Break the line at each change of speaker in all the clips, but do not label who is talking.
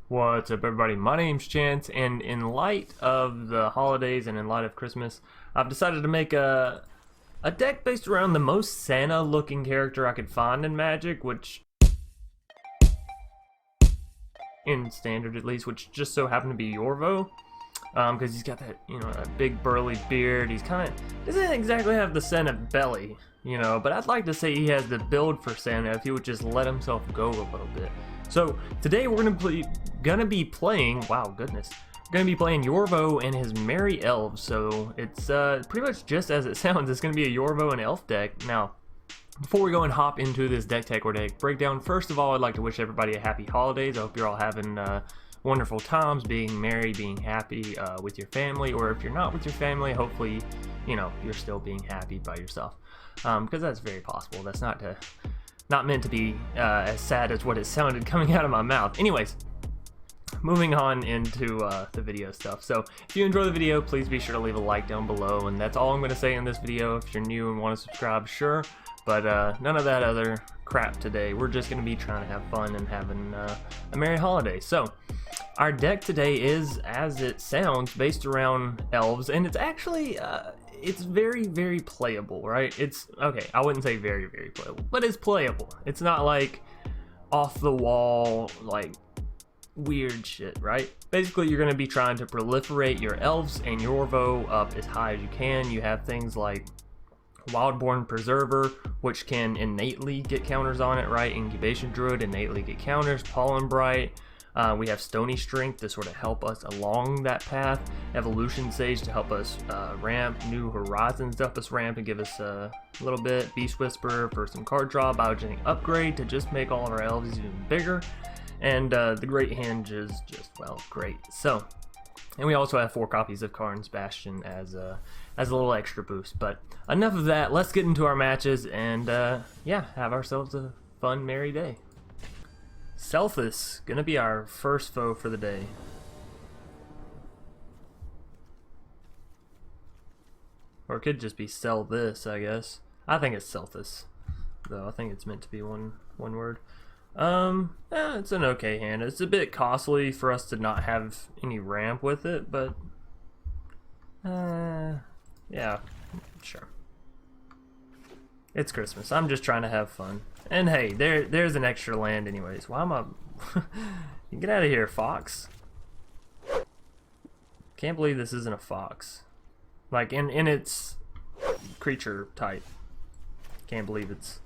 What's up, everybody? My name's Chance, and in light of the holidays and in light of Christmas, I've decided to make a deck based around the most Santa-looking character I could find in Magic, which, in Standard at least, which just so happened to be Yorvo, because he's got that, that big burly beard. He's doesn't exactly have the Santa belly, but I'd like to say he has the build for Santa if he would just let himself go a little bit. So today we're gonna be playing. Wow, goodness, we're gonna be playing Yorvo and his merry elves. So it's pretty much just as it sounds. It's gonna be a Yorvo and elf deck. Now, before we go and hop into this deck tech or deck breakdown, first of all, I'd like to wish everybody a happy holidays. I hope you're all having wonderful times, being merry, being happy with your family, or if you're not with your family, hopefully you're still being happy by yourself, because that's very possible. That's not meant to be as sad as what it sounded coming out of my mouth. Anyways, moving on into the video stuff. So if you enjoy the video, please be sure to leave a like down below, and that's all I'm going to say in this video. If you're new and want to subscribe, sure, but none of that other crap today. We're just going to be trying to have fun and having a merry holiday. So our deck today is, as it sounds, based around elves, and it's actually it's very, very playable, right? It's okay, I wouldn't say very, very playable, but it's playable. It's not like off the wall, like weird shit, right? Basically, you're going to be trying to proliferate your elves and Yorvo up as high as you can. You have things like Wildborn Preserver, which can innately get counters on it, right? Incubation Druid innately get counters. Pollenbright. We have Stony Strength to sort of help us along that path. Evolution Sage to help us ramp. New Horizons to help us ramp and give us a little bit. Beast Whisperer for some card draw. Biogenic Upgrade to just make all of our elves even bigger. And the Great Henge is just, well, great. So, and we also have 4 copies of Karn's Bastion as a little extra boost. But enough of that. Let's get into our matches and yeah, have ourselves a fun, merry day. Selphis, gonna be our first foe for the day. Or it could just be sell this, I guess. I think it's Selphis, though. I think it's meant to be one word. It's an okay hand. It's a bit costly for us to not have any ramp with it, but yeah, sure. It's Christmas. I'm just trying to have fun. And hey, there's an extra land anyways. Why am I... You get out of here, fox. Can't believe this isn't a fox. Like, in its creature type. Can't believe it's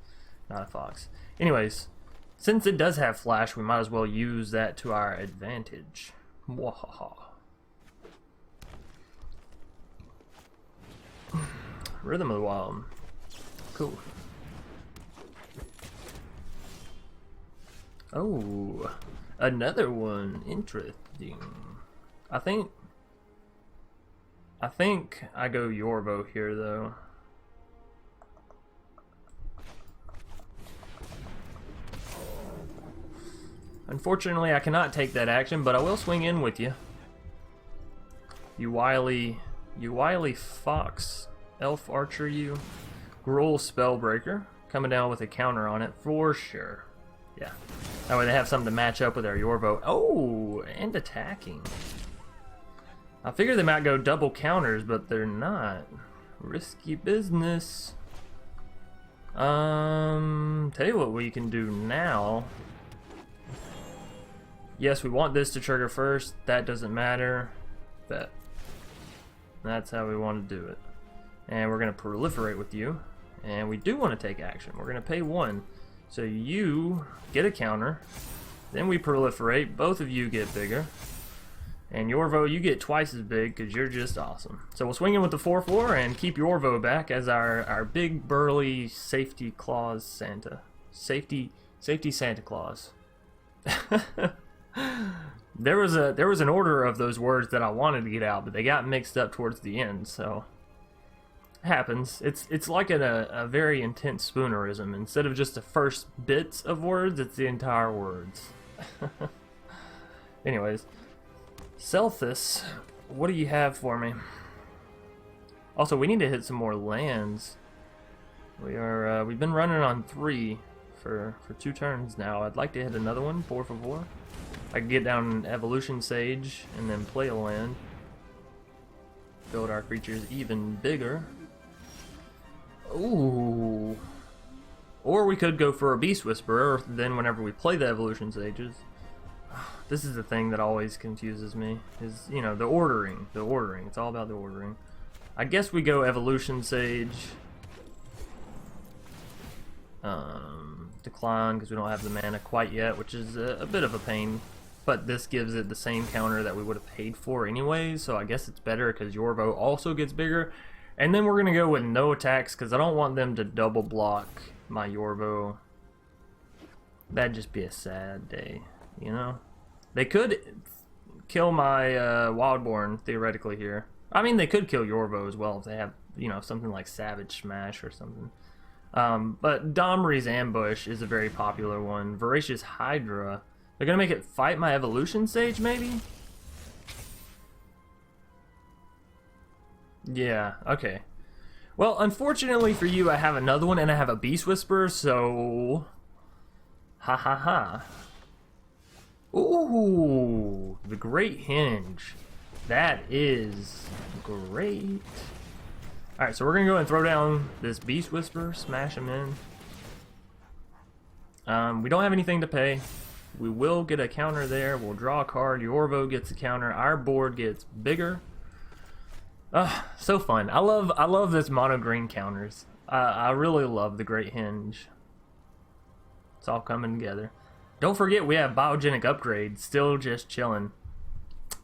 not a fox. Anyways, since it does have flash, we might as well use that to our advantage. Mwahaha. Rhythm of the Wild. Cool. Oh, another one. Interesting. I think I go Yorvo here, though. Unfortunately, I cannot take that action, but I will swing in with you. You wily fox, elf archer, you. Gruul Spellbreaker, coming down with a counter on it for sure. Yeah, that way they have something to match up with our Yorvo. Oh, and attacking. I figured they might go double counters, but they're not. Risky business. Tell you what we can do now. Yes, we want this to trigger first. That doesn't matter. That's how we want to do it. And we're going to proliferate with you. And we do want to take action. We're going to pay 1. So you get a counter. Then we proliferate. Both of you get bigger. And Yorvo, you get twice as big because you're just awesome. So we'll swing in with the 4/4 and keep Yorvo back as our big burly safety clause Santa. Safety Santa Claus. There was an order of those words that I wanted to get out, but they got mixed up towards the end, so happens. It's like a very intense spoonerism. Instead of just the first bits of words, it's the entire words. Anyways, Selphis, what do you have for me? Also, we need to hit some more lands. We've been running on 3 for 2 turns now. I'd like to hit another one, 4 for 4. I can get down an Evolution Sage and then play a land. Build our creatures even bigger. Ooh. Or we could go for a Beast Whisperer, then whenever we play the Evolution Sages. This is the thing that always confuses me, is, you know, the ordering. The ordering. It's all about the ordering. I guess we go Evolution Sage. Decline, because we don't have the mana quite yet, which is a bit of a pain. But this gives it the same counter that we would have paid for anyways, so I guess it's better because Yorvo also gets bigger. And then we're going to go with no attacks because I don't want them to double block my Yorvo. That'd just be a sad day, you know? They could kill my Wildborn, theoretically, here. I mean, they could kill Yorvo as well if they have, you know, something like Savage Smash or something. But Domri's Ambush is a very popular one. Voracious Hydra. They're gonna make it fight my Evolution Sage, maybe? Yeah, okay. Well, unfortunately for you, I have another one, and I have a Beast Whisperer, so... Ha ha ha. Ooh, the Great Henge. That is great. Alright, so we're gonna go and throw down this Beast Whisperer, smash him in. We don't have anything to pay. We will get a counter there. We'll draw a card. Yorvo gets a counter. Our board gets bigger. So fun. I love this mono green counters. I really love the Great Henge. It's all coming together. Don't forget we have Biogenic Upgrade still just chilling.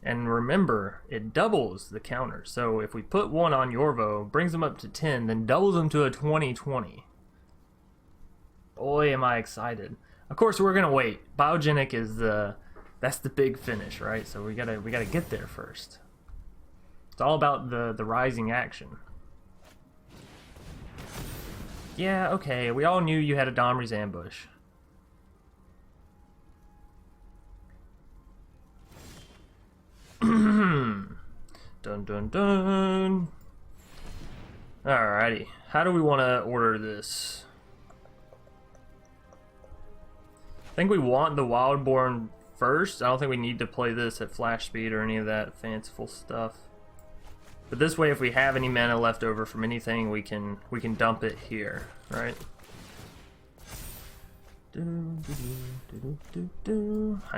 And remember, it doubles the counter. So if we put 1 on Yorvo, brings them up to 10, then doubles them to a 20/20. Boy, am I excited. Of course, we're gonna wait. Biogenic is that's the big finish, right? So we gotta get there first. It's all about the rising action. Yeah, okay. We all knew you had a Domri's Ambush. Dun dun dun. Alrighty. How do we want to order this? I think we want the Wildborn first. I don't think we need to play this at flash speed or any of that fanciful stuff. But this way, if we have any mana left over from anything, we can dump it here, right? I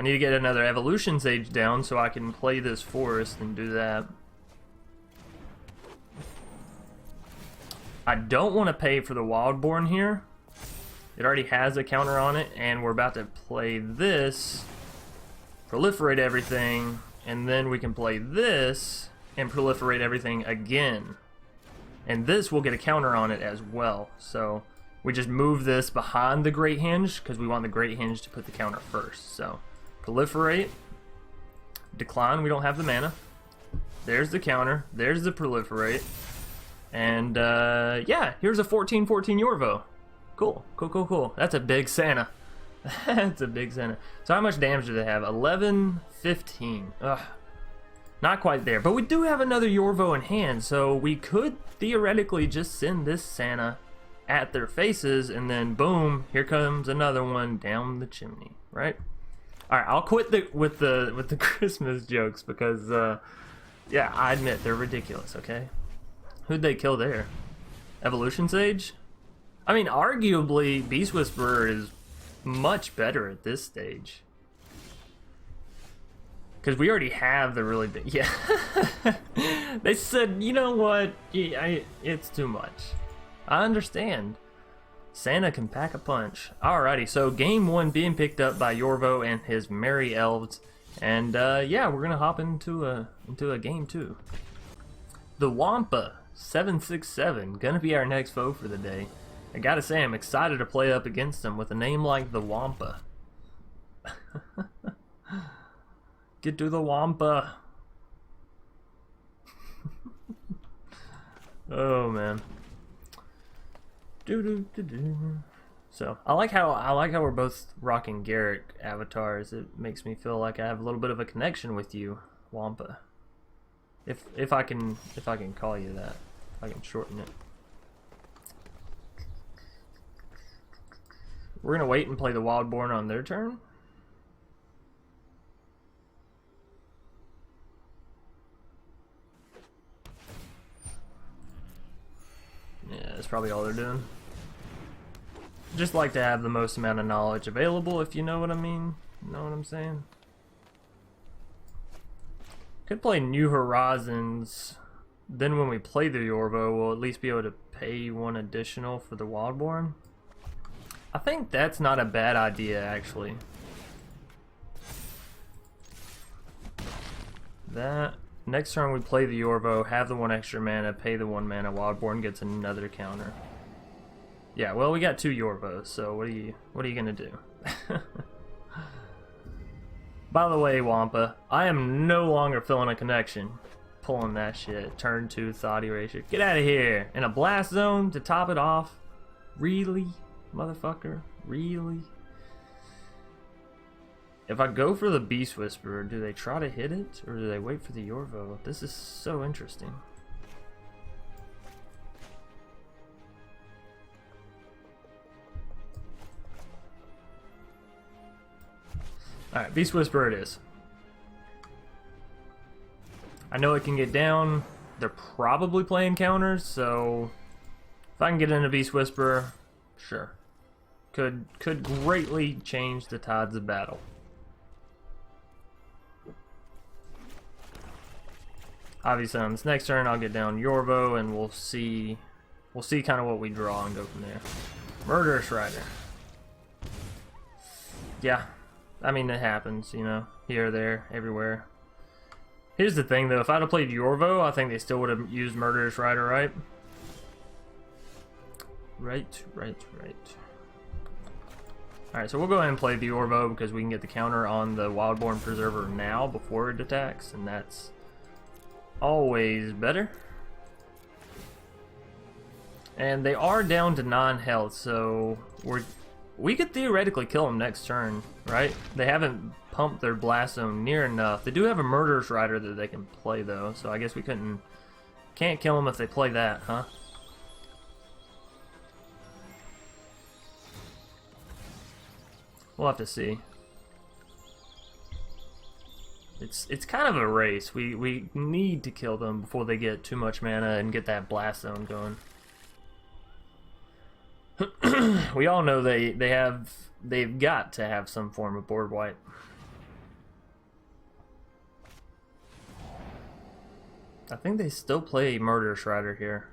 need to get another Evolution Sage down so I can play this forest and do that. I don't want to pay for the Wildborn here. It already has a counter on it, and we're about to play this, proliferate everything, and then we can play this and proliferate everything again. And this will get a counter on it as well. So we just move this behind the Great Henge because we want the Great Henge to put the counter first. So proliferate, decline, we don't have the mana. There's the counter, there's the proliferate. And yeah, here's a 14/14 Yorvo. Cool, cool, cool, cool. That's a big Santa. That's a big Santa. So how much damage do they have? 11, 15. Ugh. Not quite there. But we do have another Yorvo in hand, so we could theoretically just send this Santa at their faces, and then boom, here comes another one down the chimney, right? Alright, I'll quit with the Christmas jokes because yeah, I admit they're ridiculous, okay? Who'd they kill there? Evolution Sage? I mean, arguably, Beast Whisperer is much better at this stage. Because we already have the really big... Yeah. They said, you know what? Yeah, it's too much. I understand. Santa can pack a punch. Alrighty, so game 1 being picked up by Yorvo and his merry elves. And yeah, we're going to hop into a game 2. The Wampa 767, gonna be our next foe for the day. I gotta say, I'm excited to play up against him with a name like the Wampa. Get to the Wampa. Oh man. So I like how we're both rocking Garrett avatars. It makes me feel like I have a little bit of a connection with you, Wampa. If I can call you that, if I can shorten it. We're gonna wait and play the Wildborn on their turn. probably all they're doing. Just like to have the most amount of knowledge available, if you know what I mean. Know what I'm saying? Could play New Horizons. Then when we play the Yorvo, we'll at least be able to pay one additional for the Wildborn. I think that's not a bad idea, actually. That next turn we play the Yorvo, have the 1 extra mana, pay the 1 mana. Wildborn gets another counter. Yeah, well, we got 2 Yorvos, so what are you gonna do? By the way, Wampa, I am no longer feeling a connection. Pulling that shit. Turn 2 thought erasure. Get out of here! And a blast zone to top it off? Really? Motherfucker? Really? If I go for the Beast Whisperer, do they try to hit it? Or do they wait for the Yorvo? This is so interesting. Alright, Beast Whisperer it is. I know it can get down. They're probably playing counters, so if I can get in a Beast Whisperer, sure. Could greatly change the tides of battle. Obviously on this next turn I'll get down Yorvo and we'll see kind of what we draw and go from there. Murderous Rider. Yeah. I mean, it happens, you know, here, there, everywhere. Here's the thing, though. If I'd have played Yorvo, I think they still would have used Murderous Rider, right? Right. Alright, so we'll go ahead and play the Yorvo because we can get the counter on the Wildborn Preserver now before it attacks, and that's always better. And they are down to 9 health, so we could theoretically kill them next turn, right? They haven't pumped their blast zone near enough. They do have a Murderous Rider that they can play though, so I guess we can't kill them if they play that, huh? We'll have to see. It's kind of a race. We need to kill them before they get too much mana and get that blast zone going. We all know they've got to have some form of board wipe. I think they still play Murderous Rider here.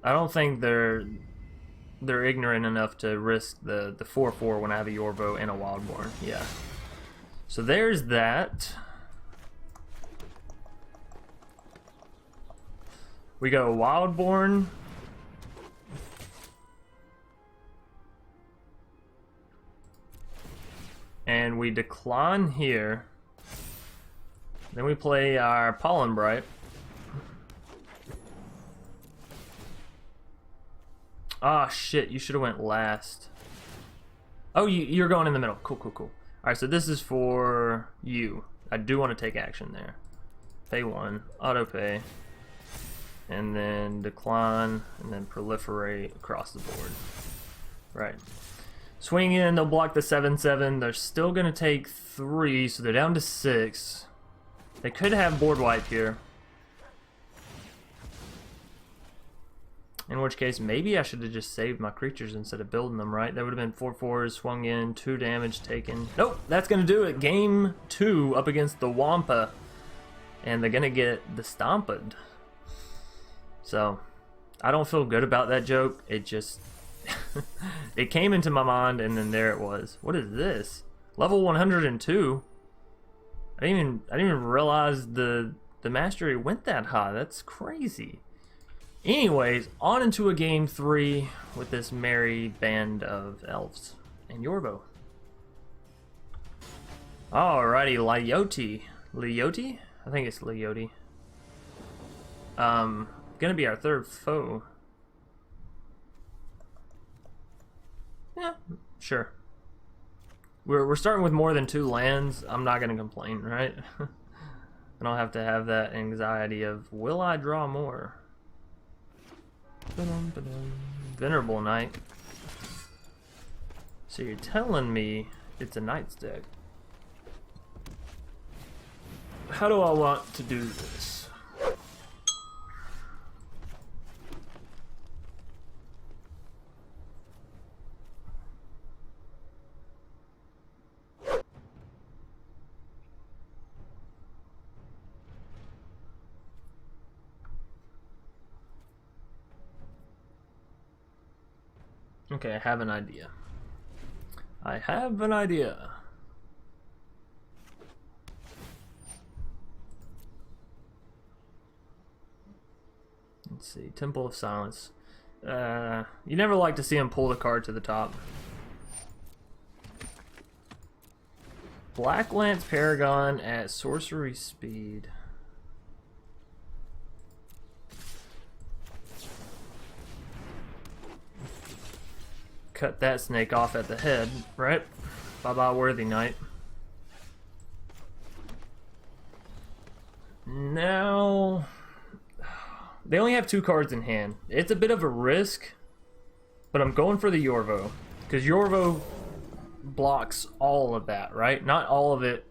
I don't think they're ignorant enough to risk the 4/4 when I have a Yorvo and a Wildborn. Yeah. So there's that. We go Wildborn. And we decline here. Then we play our Pollenbright. Ah, shit, you should have went last. Oh, you're going in the middle. Cool. Alright, so this is for you. I do want to take action there. Pay 1, auto pay, and then decline, and then proliferate across the board. Right. Swing in, they'll block the 7/7. They're still going to take 3, so they're down to 6. They could have board wipe here. In which case, maybe I should have just saved my creatures instead of building them, right? That would have been 4/4s, swung in, 2 damage taken. Nope, that's going to do it. Game 2 up against the Wampa. And they're going to get the Stomped. So, I don't feel good about that joke. It just... it came into my mind and then there it was. What is this? Level 102? I didn't even realize the mastery went that high. That's crazy. Anyways, on into a game 3 with this merry band of elves and Yorvo. Alrighty, Leote? I think it's Leote. Gonna be our 3rd foe. Yeah, sure. We're starting with more than 2 lands. I'm not gonna complain, right? I don't have to have that anxiety of, will I draw more? Venerable Knight. So you're telling me it's a Knight's deck. How do I want to do this? Okay, I have an idea. I have an idea. Let's see, Temple of Silence. You never like to see him pull the card to the top. Black Lance Paragon at sorcery speed. Cut that snake off at the head, right? Bye-bye, Worthy Knight. Now, they only have 2 cards in hand. It's a bit of a risk, but I'm going for the Yorvo, because Yorvo blocks all of that, right? Not all of it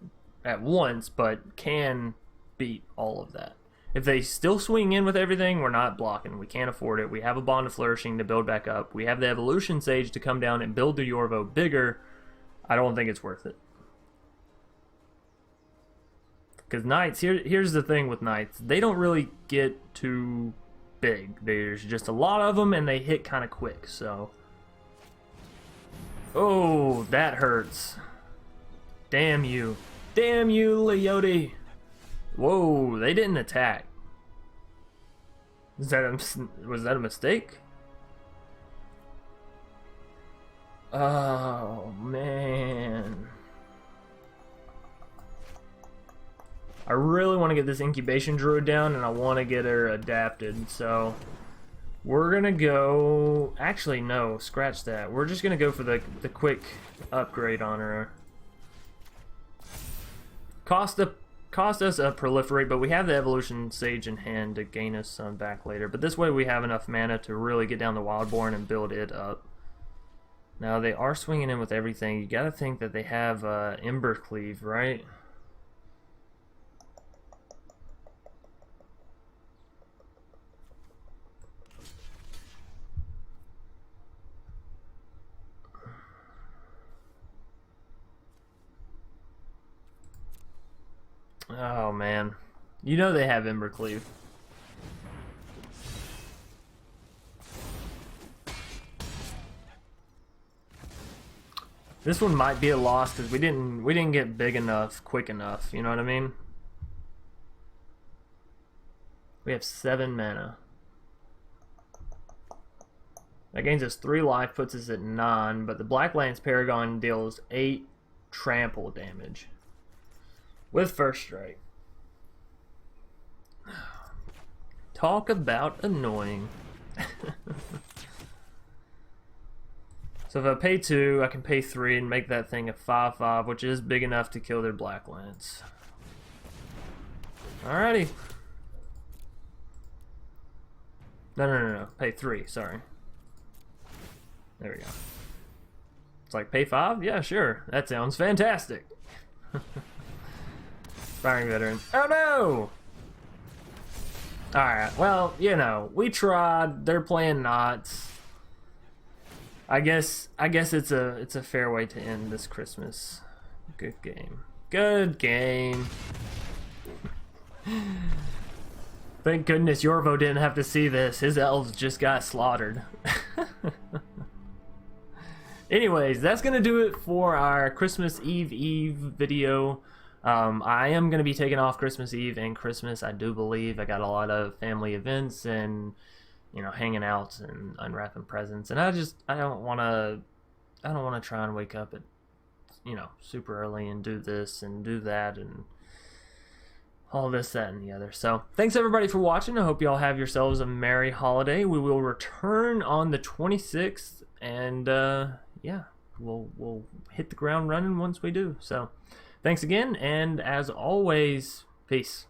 at once, but can beat all of that. If they still swing in with everything, we're not blocking. We can't afford it. We have a Bond of Flourishing to build back up. We have the Evolution Sage to come down and build the Yorvo bigger. I don't think it's worth it. Because Knights, here's the thing with Knights. They don't really get too big. There's just a lot of them, and they hit kind of quick, so... Oh, that hurts. Damn you. Damn you, Leote. Whoa, they didn't attack. Was that a mistake? Oh, man. I really want to get this Incubation Druid down, and I want to get her adapted, so... We're gonna go... Actually, no, scratch that. We're just gonna go for the quick upgrade on her. Cost us a Proliferate, but we have the Evolution Sage in hand to gain us some back later. But this way we have enough mana to really get down the Wildborn and build it up. Now, they are swinging in with everything. You gotta think that they have Embercleave, right? Oh man, you know they have Embercleave. This one might be a loss because we didn't get big enough, quick enough. You know what I mean? We have 7 mana. That gains us 3 life, puts us at 9. But the Black Lance Paragon deals 8 trample damage. With first strike. Talk about annoying. So if I pay 2, I can pay 3 and make that thing a 5/5, which is big enough to kill their Black Lance. Alrighty. No. Pay 3, sorry. There we go. It's like, pay 5? Yeah, sure. That sounds fantastic. Firing Veteran. Oh no! Alright, well, you know, we tried. They're playing Knots. I guess it's a fair way to end this Christmas. Good game. Good game. Thank goodness Yorvo didn't have to see this. His elves just got slaughtered. Anyways, that's gonna do it for our Christmas Eve video. I am going to be taking off Christmas Eve and Christmas, I do believe. I got a lot of family events and, you know, hanging out and unwrapping presents. And I don't want to try and wake up at, you know, super early and do this and do that and all this, that, and the other. So, thanks everybody for watching. I hope you all have yourselves a merry holiday. We will return on the 26th and, yeah, we'll hit the ground running once we do. So, thanks again, and as always, peace.